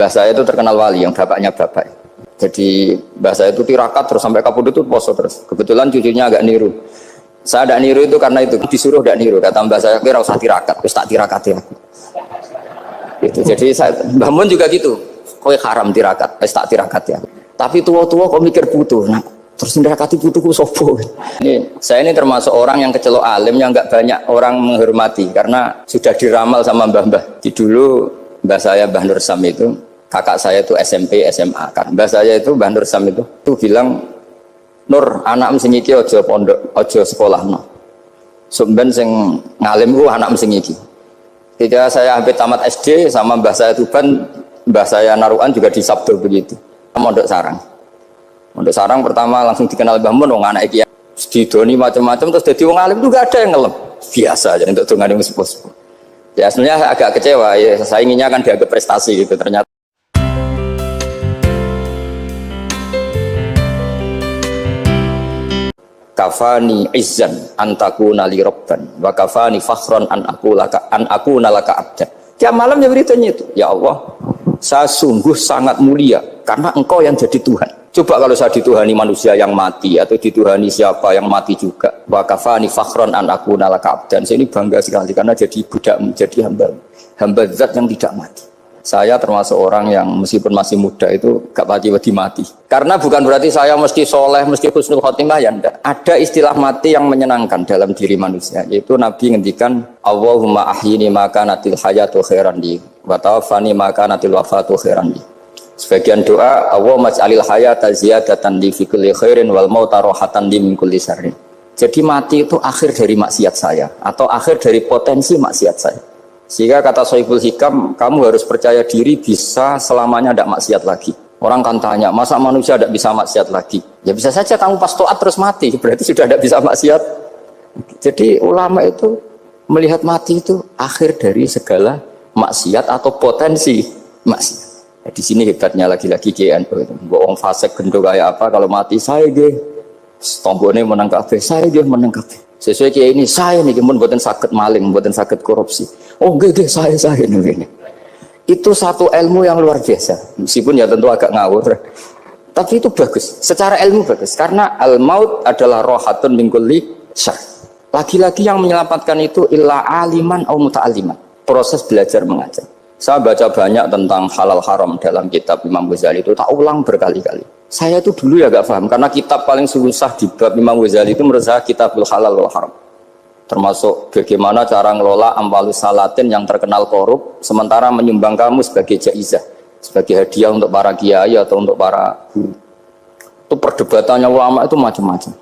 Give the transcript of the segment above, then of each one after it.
Mbah saya itu terkenal wali, yang bapaknya bapak. Jadi mbah saya itu tirakat terus sampai kabudut itu poso terus. Kebetulan cucunya agak niru. Saya tidak niru itu karena itu disuruh tidak niru. Kata mbah saya, kira usah tirakat, terus tak tirakati aku. Itu. Jadi saya, Mbah Mun juga gitu. Kowe haram tirakat, terus tak tirakati aku. Tapi tua-tua kok mikir butuh. Nah, terus tirakati butuhku sopo. Saya ini termasuk orang yang kecelok alim yang nggak banyak orang menghormati karena sudah diramal sama mbah-mbah. Di dulu mbah saya Mbah Nur Sam itu, kakak saya itu SMP, SMA kan. Mbah saya itu Mbah Nur Sam itu bilang, Nur, anak sing iki aja pondok, aja sekolah no. Sumben sing ngalim ku anak sing iki. Ketika saya hampir tamat SD sama mbah saya Tuban, mbah saya Naruan juga di Sabdo begitu. Mondok Sarang. Mondok Sarang pertama langsung dikenal Mbah Mun, wong anak iki didoni macam-macam terus jadi wong alim juga ada yang ngelem. Biasa aja untuk dongane wong sepuh-sepuh. Ya sebenarnya agak kecewa ya, saya inginnya kan dianggap prestasi gitu ternyata. Kafani izzan antakuna li rabban wa kafani fakhran an aku nalaka abdan. Tiap malam ya beritanya itu, ya Allah, saya sungguh sangat mulia karena engkau yang jadi Tuhan. Coba kalau saya dituhani manusia yang mati atau dituhani siapa yang mati juga. Wa kafani fakhran an aku nalaka abdan. Saya ini bangga sekali karena jadi budak, jadi hamba zat yang tidak mati. Saya termasuk orang yang meskipun masih muda itu gak pati-pati mati. Karena bukan berarti saya mesti soleh, mesti husnul khotimah, ya enggak. Ada istilah mati yang menyenangkan dalam diri manusia. Yaitu Nabi ngendikan, Allahumma ahyini maka natil hayatu khairan li, wa tawaffani maka natil wafatu khairan li. Sebagian doa, Allahumma maj'alil hayata ziyadatan li fi kulli khairin wal mauta rohatan li min kulli syarrin. Jadi mati itu akhir dari maksiat saya atau akhir dari potensi maksiat saya. Sehingga kata Sohibul Hikam, kamu harus percaya diri bisa selamanya tidak maksiat lagi. Orang kan tanya, masa manusia tidak bisa maksiat lagi? Ya bisa saja kamu pas toat terus mati, berarti sudah tidak bisa maksiat. Jadi ulama itu melihat mati itu akhir dari segala maksiat atau potensi maksiat. Nah, di sini hebatnya lagi-lagi GNU itu. Bohong fasik gendong kayak apa, kalau mati saya deh. Tombone menang kabeh, saya dia menang kabeh. Sesuai kayak ini, saya nih pun buatan sakit maling, buatan sakit korupsi. Oh gede saya ini. Itu satu ilmu yang luar biasa. Meskipun ya tentu agak ngawur. Tapi itu bagus. Secara ilmu bagus. Karena al-maut adalah rohatun min kulli syarr. Lagi-lagi yang menyelamatkan itu illa aliman au muta'aliman. Proses belajar mengajar. Saya baca banyak tentang halal haram dalam kitab Imam Ghazali itu, tak ulang berkali-kali. Saya itu dulu ya gak paham, karena kitab paling susah di bab Imam Ghazali itu menurut saya kitabul halal wal haram. Termasuk bagaimana cara ngelola amwalus salatin yang terkenal korup, sementara menyumbang kamu sebagai jaizah, sebagai hadiah untuk para kiai atau untuk para guru. Itu perdebatannya ulama itu macam-macam.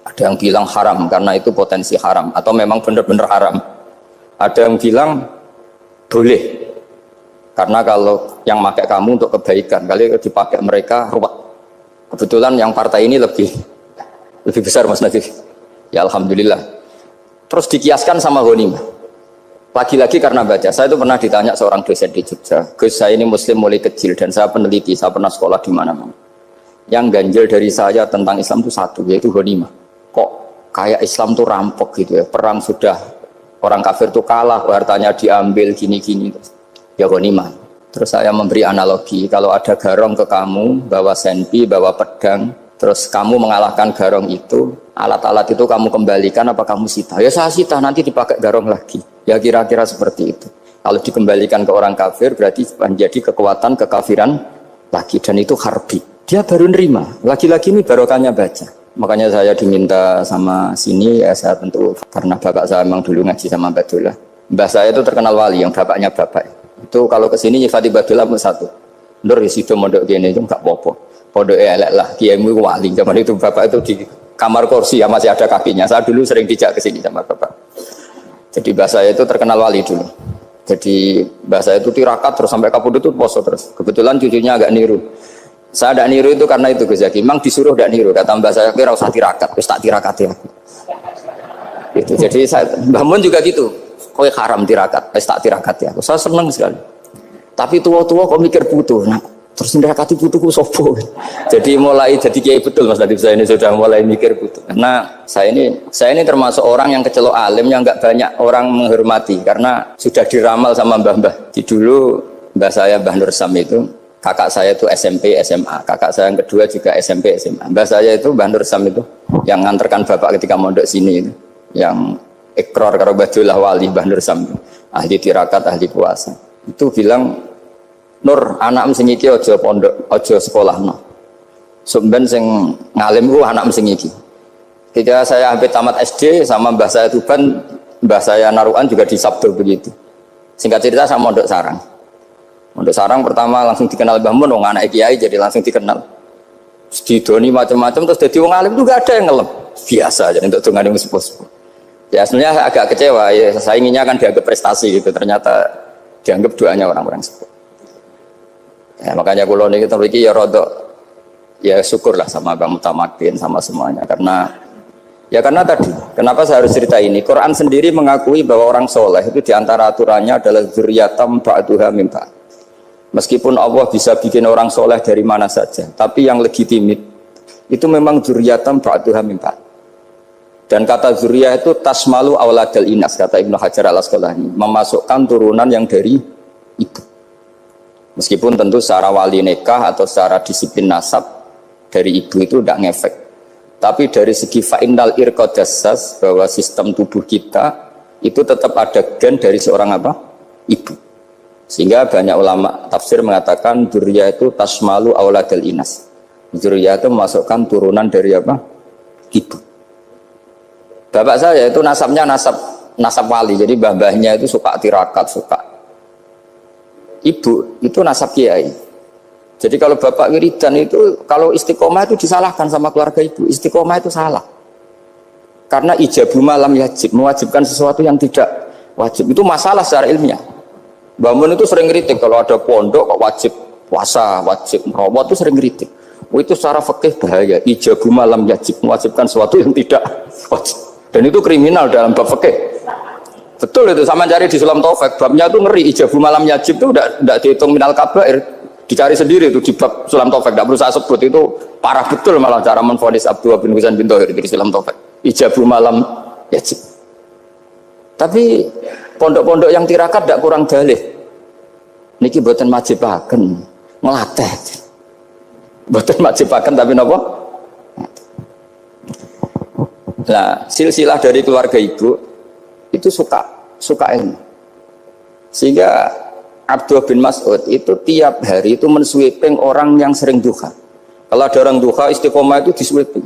Ada yang bilang haram karena itu potensi haram, atau memang benar-benar haram. Ada yang bilang boleh. Karena kalau yang pakai kamu untuk kebaikan, kali dipakai mereka ruwet. Kebetulan yang partai ini lebih besar Mas Nadif. Ya alhamdulillah. Terus dikiaskan sama ghanimah. Lagi-lagi karena baca, saya itu pernah ditanya seorang dosen di Jogja. Gus, saya ini muslim mulai kecil dan saya peneliti, saya pernah sekolah di mana-mana. Yang ganjil dari saya tentang Islam itu satu, yaitu ghanimah. Kok kayak Islam tuh rampok gitu ya, perang sudah orang kafir tuh kalah, hartanya diambil gini-gini. Ya ghanimah. Terus saya memberi analogi, kalau ada garong ke kamu, bawa senpi, bawa pedang, terus kamu mengalahkan garong itu, alat-alat itu kamu kembalikan apa kamu sita? Ya saya sita, nanti dipakai garong lagi. Ya kira-kira seperti itu. Kalau dikembalikan ke orang kafir, berarti menjadi kekuatan kekafiran lagi, dan itu harbi. Dia baru nerima, lagi-lagi ini barokahnya baca. Makanya saya diminta sama sini, ya saya tentu, karena bapak saya memang dulu ngaji sama Badullah. Mbah saya itu terkenal wali, yang bapaknya bapak. Itu kalau kesini nyifati Badullah pun satu. Nur di situ mondok gini itu nggak apa-apa. Pondok elek lah, kiaimu wali. Zaman itu bapak itu di kamar kursi ya masih ada kakinya. Saya dulu sering dijak ke sini sama bapak. Jadi mbah saya itu terkenal wali dulu. Jadi mbah saya itu tirakat terus sampai kabudut itu poso terus. Kebetulan cucunya agak niru. Saya tidak niru itu karena itu Gus Zaki. Memang disuruh tidak niru. Kata mbah saya kira usah tirakat, terus tak tirakati aku. Gitu. Jadi saya, Mbah Mun juga gitu. Kowe haram tirakat, tak tirakati aku. Saya senang sekali. Tapi tua-tua kok mikir butuh. Nah, terus tirakati butuhku sopo. Jadi mulai jadi kiai betul Mas Nadif, saya ini sudah mulai mikir butuh. Karena saya ini termasuk orang yang kecelok alim yang nggak banyak orang menghormati karena sudah diramal sama mbah-mbah. Di dulu Mbah saya Mbah Nur Sam itu, kakak saya itu SMP SMA, kakak saya yang kedua juga SMP SMA. Mbah saya itu Mbah Nur Sam itu yang nganterkan bapak ketika mondok sini itu, yang ikrar karo Badullah Wali Mbah Nur Sam, ahli tirakat, ahli puasa. Itu bilang, Nur, anak sing iki aja pondok, aja sekolahno. Sumben sing ngalim ku anak sing iki. Ketika saya hampir tamat SD sama mbah saya Tuban, mbah saya Narukan juga di Sabdo begitu. Singkat cerita sama Mondok Sarang. Mondok Sarang pertama langsung dikenal Mbah Mun, wong anak kiai jadi langsung dikenal. Didoni macam-macam terus jadi wong alim juga ada yang ngelem. Biasa aja untuk dongane wong sepuh-sepuh. Ya sebenarnya saya agak kecewa ya, saya inginnya kan dianggap prestasi gitu, ternyata dianggap doanya orang-orang sepuh. Ya, makanya kalau ini kita ya rodok ya syukurlah sama Bang Mutamakin sama semuanya karena tadi kenapa saya harus cerita ini. Quran sendiri mengakui bahwa orang soleh itu diantara aturannya adalah dzurriyyatam ba'duha min ba'd. Meskipun Allah bisa bikin orang soleh dari mana saja, tapi yang legitimit itu memang dzurriyyatam ba'duha min ba'd. Dan kata dzurriyah itu tasmalu auladal inas, kata Ibnu Hajar al-Asqalani, memasukkan turunan yang dari ibu. Meskipun tentu secara wali nikah atau secara disiplin nasab dari ibu itu tidak ngefek, tapi dari segi fa'innal irqadassas, bahwa sistem tubuh kita itu tetap ada gen dari seorang apa? Ibu. Sehingga banyak ulama tafsir mengatakan dzurriyyah itu tasmalu auladal inas. Dzurriyyah itu memasukkan turunan dari apa? Ibu. Bapak saya itu nasabnya nasab wali, jadi mbah-mbahnya itu suka tirakat, suka. Ibu itu nasab kiai. Jadi kalau bapak wiridan itu, kalau istiqomah itu disalahkan sama keluarga ibu. Istiqomah itu salah. Karena ijabu malam yajib, mewajibkan sesuatu yang tidak wajib. Itu masalah secara ilmiah. Mbah Mun itu sering kritik kalau ada pondok kok wajib puasa, wajib merawat, itu sering kritik. Itu secara fikih bahaya. Ijabu malam yajib, mewajibkan sesuatu yang tidak wajib. Dan itu kriminal dalam bab fikih. Betul itu, sama cari di Sulam Taufik. Babnya itu ngeri, ijabu malam yajib itu tidak dihitung minal kabair. Dicari sendiri itu di bab Sulam Taufik, tidak perlu saya sebut, itu parah betul malah cara menvonis Abdullah bin Husain bin Thohir di Sulam Taufik. Ijabu malam yajib. Tapi pondok-pondok yang tirakat tidak kurang dalih. Niki boten majibaken, ngelatih. Boten majibaken tapi napa? Nah, silsilah dari keluarga ibu itu suka ilmu. Sehingga Abdullah bin Mas'ud itu tiap hari itu mensweeping orang yang sering duha. Kalau ada orang duha istiqomah itu disweeping.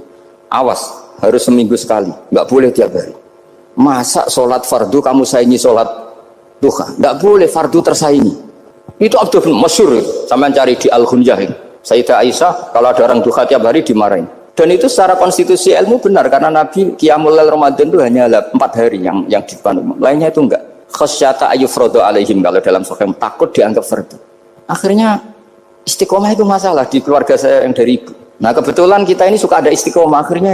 Awas, harus seminggu sekali, nggak boleh tiap hari. Masa sholat fardu kamu saingi sholat duha? Nggak boleh, fardu tersaingi. Itu Abdullah bin Masyhur, sampean cari di Al-Ghunyah. Sayyidah Aisyah kalau ada orang duha tiap hari dimarahin. Dan itu secara konstitusi ilmu benar karena Nabi Qiyamul Lail Ramadan itu hanya 4 hari yang dipandu. Lainnya itu enggak. Khasyata ayyufradu alaihim, kalau dalam sahih takut dianggap fardu. Akhirnya istiqomah itu masalah di keluarga saya yang dari ibu. Nah kebetulan kita ini suka ada istiqomah, akhirnya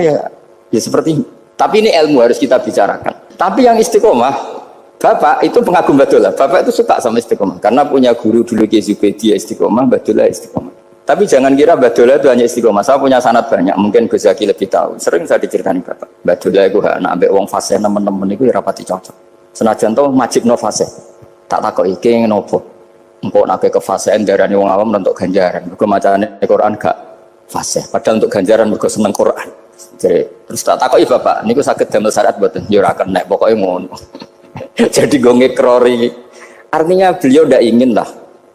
ya seperti ini. Tapi ini ilmu harus kita bicarakan. Tapi yang istiqomah, bapak itu pengagum Badullah. Bapak itu suka sama istiqomah karena punya guru dulu Ki Zubaidi istiqomah, Badullah istiqomah. Tapi jangan kira Badullah itu hanya istiqomah. Saya punya sanad banyak, mungkin Gus Zaki lebih tahu. Sering saya diceritakan bapak. Badullah itu anak ambek wong fase teman-teman itu rapati cocok. Senajan to majib no fase, tak takut iki nopo, engkau nak ke fase darani wong awam untuk ganjaran. Mergo macane Quran gak fase, padahal untuk ganjaran mergo seneng Quran. Jadi terus tak takut bapak, niku saged damel syarat boten, yo ora kena pokoknya ngono. Jadi gue ngekrori. Artinya beliau tidak ingin lah,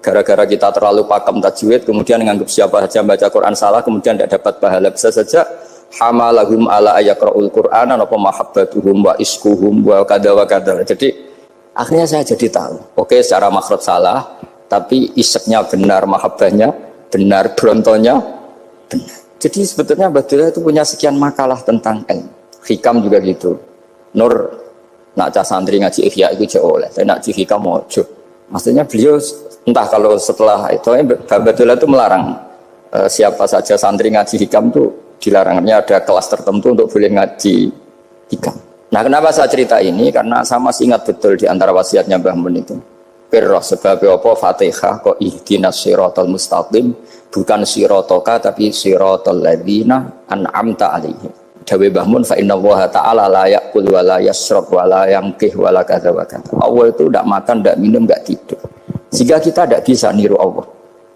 gara-gara kita terlalu pakem tajwid, kemudian menganggap siapa saja baca Quran salah, kemudian tidak dapat pahala. Bisa saja hamalahum ala ayakra'ul Qur'ana napa mahabbatuhum wa iskuhum wa kada wa kada. Jadi akhirnya saya jadi tahu. Oke, secara makhraj salah, tapi iseknya benar, mahabbahnya benar, brontonya benar. Jadi sebetulnya Badullah itu punya sekian makalah tentang ilmu. Hikam juga gitu. Nur nak cah santri ngaji ihya itu jauh oleh. Saya nak ngaji hikam ojo. Maksudnya beliau entah kalau setelah itu Badullah itu melarang siapa saja santri ngaji hikam itu dilarangnya, ada kelas tertentu untuk boleh ngaji hikam. Nah kenapa saya cerita ini? Karena saya masih ingat betul di antara wasiatnya Mbah Mun itu. Pirroh sebab apa Fatihah kok ihdinas siratal mustaqim, bukan siratoka tapi siratal ladzina an'amta alaihim. Dawe Mbah Mun fa inna Allaha ta'ala la ya'kul wa la yashrab wa la yamkih wa la kadza wa kadza. Allah itu tidak makan, tidak minum, tidak tidur. Sehingga kita tidak bisa niru Allah.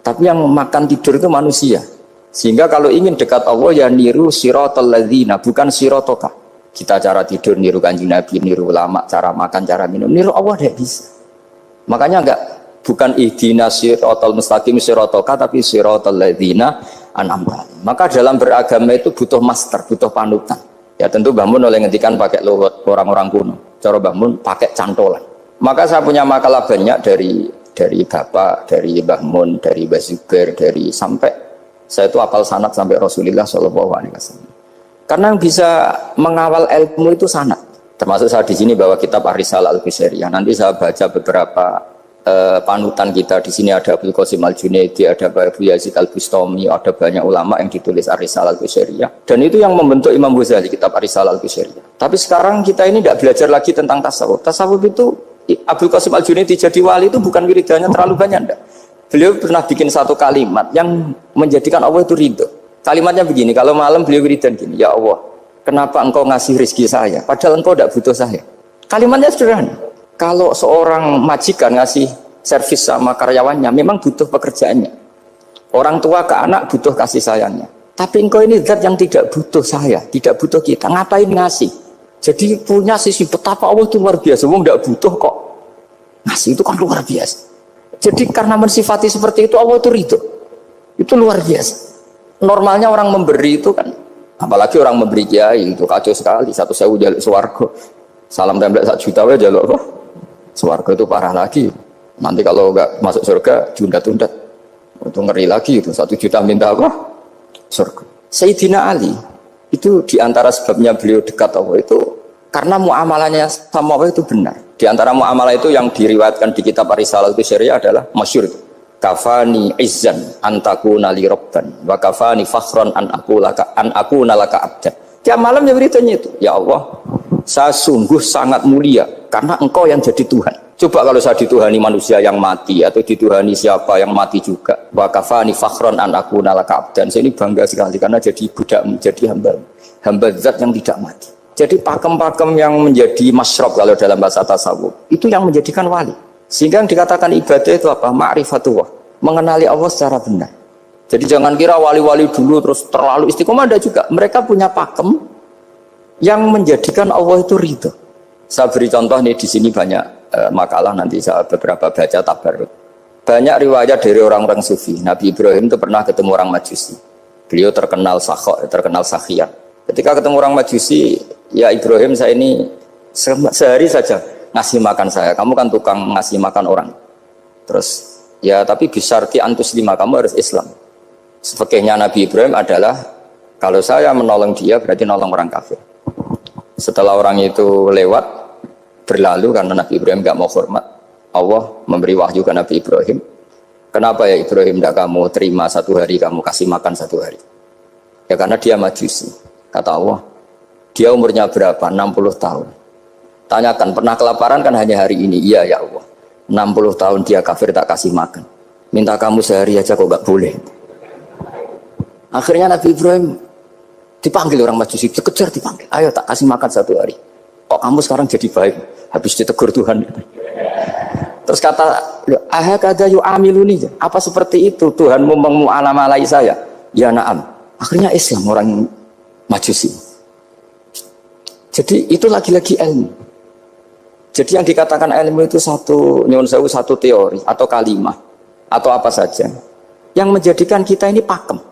Tapi yang makan tidur itu manusia. Sehingga kalau ingin dekat Allah ya niru siratal ladzina, bukan siratoka. Kita cara tidur niru Kanjeng Nabi, niru ulama, cara makan, cara minum, niru Allah tidak bisa. Makanya bukan ihdinas siratal mustaqim siratoka, tapi siratal ladzina an'amta. Maka dalam beragama itu butuh master, butuh panutan. Ya tentu Mbah Mun oleh ngendikan pakai luhut orang-orang kuno. Cara Mbah Mun pakai cantolan. Maka saya punya makalah banyak dari Bapak, dari Mbah Mun, dari Mbah Zubair, dari sampai saya itu hafal sanad sampai Rasulullah SAW. Karena yang bisa mengawal ilmu itu sanad. Termasuk saya di sini bawa kitab Ar-Risalah Al-Qusairiyah. Nanti saya baca beberapa panutan kita. Di sini ada Abdul Qasim Al-Junaidi, ada Abu Yazid Al-Bustami, ada banyak ulama yang ditulis Ar-Risalah Al-Qusairiyah. Dan itu yang membentuk Imam Ghazali, kitab Ar-Risalah Al-Qusairiyah. Tapi sekarang kita ini tidak belajar lagi tentang tasawuf. Tasawuf itu Abdul Qasim Al-Junaidi jadi wali itu bukan wiridannya terlalu banyak, enggak. Beliau pernah bikin satu kalimat yang menjadikan Allah itu ridho. Kalimatnya begini, kalau malam beliau wiridan gini, ya Allah, kenapa engkau ngasih rezeki saya, padahal engkau tidak butuh saya. Kalimatnya sederhana. Kalau seorang majikan ngasih servis sama karyawannya, memang butuh pekerjaannya. Orang tua ke anak butuh kasih sayangnya. Tapi engkau ini zat yang tidak butuh saya, tidak butuh kita, ngapain ngasih? Jadi punya sisi betapa Allah itu luar biasa. Wong tidak butuh kok ngasih, itu kan luar biasa. Jadi karena mensifati seperti itu Allah itu ridho. Itu luar biasa. Normalnya orang memberi itu kan, apalagi orang memberi kiai itu kacau sekali. 1.000 jaluk swarga, salam tempel 1 juta wae jaluk apa? Swarga itu parah lagi. Nanti kalau enggak masuk surga diundat-undat. Itu ngeri lagi itu 1 juta minta apa? Surga. Sayyidina Ali itu diantara sebabnya beliau dekat Allah itu karena muamalahnya sama Allah itu benar. Di antara muamalah itu yang diriwayatkan di kitab Ar-Risalah Al-Qusairiyah adalah masyhur itu. Kafani izzan antakuna li rabban wa kafani fakhran an akuna laka abdan. Tiap malam dia beritanya itu, ya Allah, saya sungguh sangat mulia karena engkau yang jadi Tuhan. Coba kalau saya dituhani manusia yang mati atau dituhani siapa yang mati juga. Wa kafani fakhran an akuna laka abdan. Saya ini bangga sekali karena jadi budak, jadi hamba zat yang tidak mati. Jadi pakem-pakem yang menjadi masyrab kalau dalam bahasa tasawuf itu yang menjadikan wali. Sehingga yang dikatakan ibadah itu apa? Ma'rifatullah, mengenali Allah secara benar. Jadi jangan kira wali-wali dulu terus terlalu istiqomah, ada juga. Mereka punya pakem yang menjadikan Allah itu ridho. Saya beri contoh nih di sini banyak makalah, nanti saya beberapa baca tabarruk. Banyak riwayat dari orang-orang sufi. Nabi Ibrahim itu pernah ketemu orang Majusi. Beliau terkenal sakhok, terkenal sakhian. Ketika ketemu orang Majusi, ya Ibrahim, saya ini sehari saja ngasih makan saya. Kamu kan tukang ngasih makan orang. Terus, ya tapi bisyarti antus lima, kamu harus Islam. Fikihnya Nabi Ibrahim adalah kalau saya menolong dia berarti nolong orang kafir. Setelah orang itu lewat berlalu karena Nabi Ibrahim gak mau hormat, Allah memberi wahyu ke Nabi Ibrahim. Kenapa ya Ibrahim tidak kamu terima 1 hari, kamu kasih makan 1 hari? Ya karena dia Majusi. Kata Allah, dia umurnya berapa? 60 tahun. Tanyakan, pernah kelaparan kan hanya hari ini? Iya ya Allah. 60 tahun dia kafir tak kasih makan. Minta kamu sehari aja kok gak boleh. Akhirnya Nabi Ibrahim dipanggil orang Majusi, dikejar dipanggil. Ayo tak kasih makan 1 hari. Kok kamu sekarang jadi baik? Habis ditegur Tuhan. Terus kata, ahakada yu'amiluni. Apa seperti itu Tuhanmu mengu'alamalai saya? Ya na'am. Akhirnya Islam orang Majusi. Jadi itu lagi-lagi ilmu. Jadi yang dikatakan ilmu itu satu teori atau kalimah atau apa saja yang menjadikan kita ini pakem.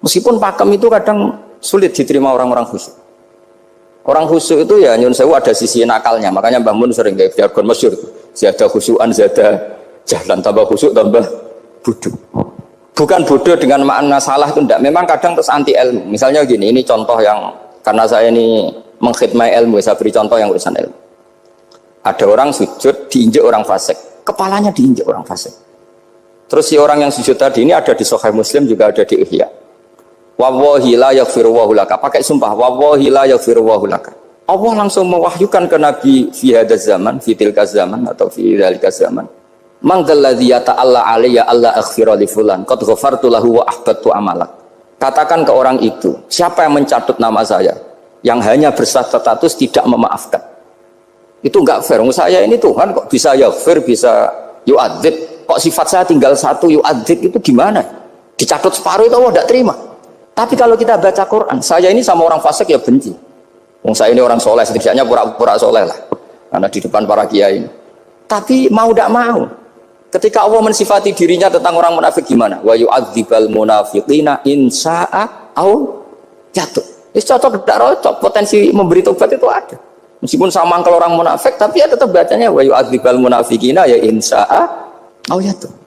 Meskipun pakem itu kadang sulit diterima orang-orang khusyuk. Orang khusyuk itu ya nyun sewu ada sisi nakalnya. Makanya Mbah Mun sering gaya jargon masyhur. Zada khusyuan, zada jahlan, tambah khusyuk tambah bodoh. Bukan bodoh dengan makna salah itu enggak. Memang kadang terus anti ilmu. Misalnya gini, ini contoh yang karena saya ini mengkhidmati ilmu, saya beri contoh yang urusan ilmu. Ada orang sujud diinjek orang fasik, kepalanya diinjek orang fasik. Terus si orang yang sujud tadi ini ada di Sahih Muslim, juga ada di Ihya. Wallahi la yaghfiru wa laka. Pakai sumpah, wallahi la yaghfiru wa laka. Allah langsung mewahyukan ke Nabi fi hadzal zaman, fi tilka zaman atau fi dzalika zaman. Man dzalladzi yata'alla alayya alla aghfira li fulan qad ghafartu lahu wa ahbattu amalak. Katakan ke orang itu, siapa yang mencatut nama saya yang hanya berstatus tidak memaafkan. Itu enggak fair. Saya ini Tuhan kok bisa yaghfir, bisa yu'adzib. kok sifat saya tinggal satu yu'adzib itu gimana? Dicatut separuh itu Allah tidak terima. Tapi kalau kita baca Quran, saya ini sama orang fasik ya benci. Wong saya ini orang soleh, setidaknya pura-pura soleh lah. Karena di depan para kiai. Tapi mau tidak mau. Ketika Allah mensifati dirinya tentang orang munafik gimana? Wa yu'adzibal munafiqina insya'a au jatuh. Itu cocok tidak cocok, potensi memberi tobat itu ada. Meskipun sama kalau orang munafik, tapi ya tetap bacanya wa yu'adzibal munafiqina ya insya'a au jatuh.